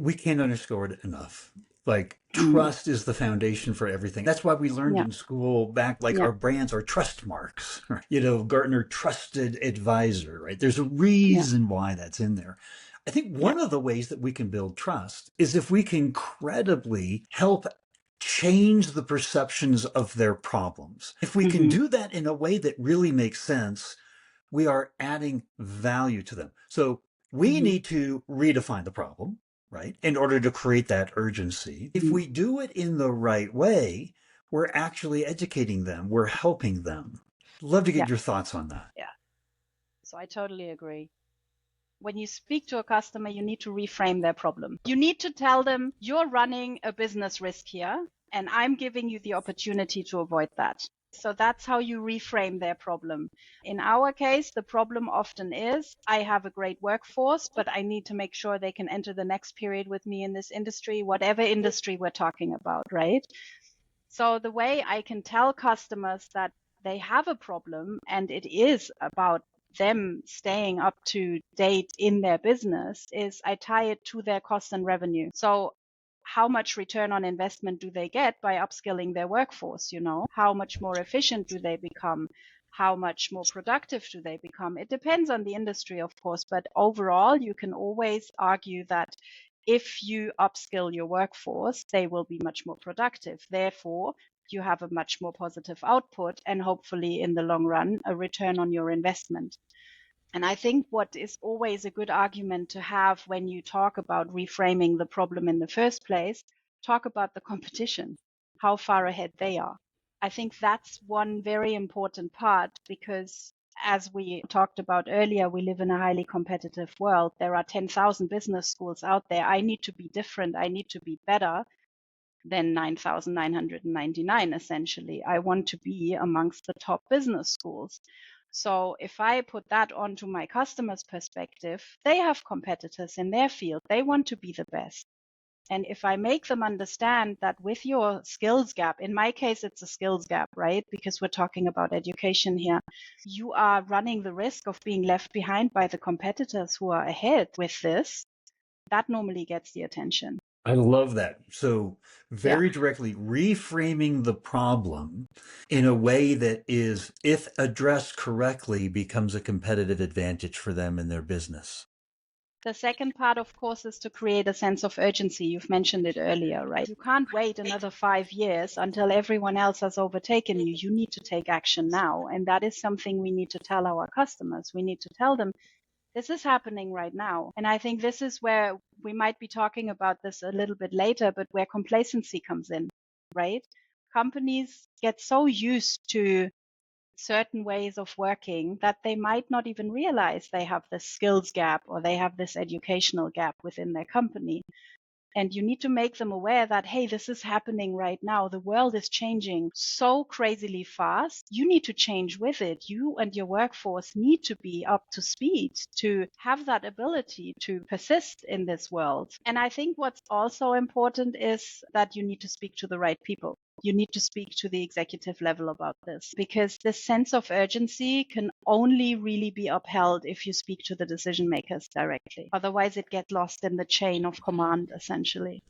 we can't underscore it enough. Like, Mm. trust is the foundation for everything. That's why we learned Yeah. in school back, like, Yeah. our brands are trust marks. Gartner trusted advisor, right? There's a Yeah. reason why that's in there. I think Yeah. one of the ways that we can build trust is if we can credibly help change the perceptions of their problems. If we can Hmm. do that in a way that really makes sense, we are adding value to them. So we Hmm. need to redefine the problem, right, in order to create that urgency. If Hmm. we do it in the right way, we're actually educating them, we're helping them. Love to Yeah. get your thoughts on that. Yeah. So I totally agree. When you speak to a customer, you need to reframe their problem. You need to tell them you're running a business risk here, and I'm giving you the opportunity to avoid that. So that's how you reframe their problem. In our case, the problem often is I have a great workforce, but I need to make sure they can enter the next period with me in this industry, whatever industry we're talking about, right? So the way I can tell customers that they have a problem and it is about them staying up to date in their business is I tie it to their cost and revenue. So how much return on investment do they get by upskilling their workforce? How much more efficient do they become? How much more productive do they become? It depends on the industry, of course, but overall, you can always argue that if you upskill your workforce, they will be much more productive. Therefore, you have a much more positive output and hopefully in the long run, a return on your investment. And I think what is always a good argument to have when you talk about reframing the problem in the first place, talk about the competition, how far ahead they are. I think that's one very important part because as we talked about earlier, we live in a highly competitive world. There are 10,000 business schools out there. I need to be different. I need to be better than 9,999 essentially. I want to be amongst the top business schools. So if I put that onto my customer's perspective, they have competitors in their field. They want to be the best. And if I make them understand that with your skills gap, in my case, it's a skills gap, right? Because we're talking about education here. You are running the risk of being left behind by the competitors who are ahead with this. That normally gets the attention. I love that. So, Yeah. very directly reframing the problem in a way that is, if addressed correctly, becomes a competitive advantage for them in their business. The second part, of course, is to create a sense of urgency. You've mentioned it earlier, right? You can't wait another 5 years until everyone else has overtaken you. You need to take action now. And that is something we need to tell our customers. We need to tell them this is happening right now. And I think this is where we might be talking about this a little bit later, but where complacency comes in, right? Companies get so used to certain ways of working that they might not even realize they have this skills gap or they have this educational gap within their company. And you need to make them aware that, hey, this is happening right now. The world is changing so crazily fast. You need to change with it. You and your workforce need to be up to speed to have that ability to persist in this world. And I think what's also important is that you need to speak to the right people. You need to speak to the executive level about this because this sense of urgency can only really be upheld if you speak to the decision makers directly. Otherwise, it gets lost in the chain of command, essentially.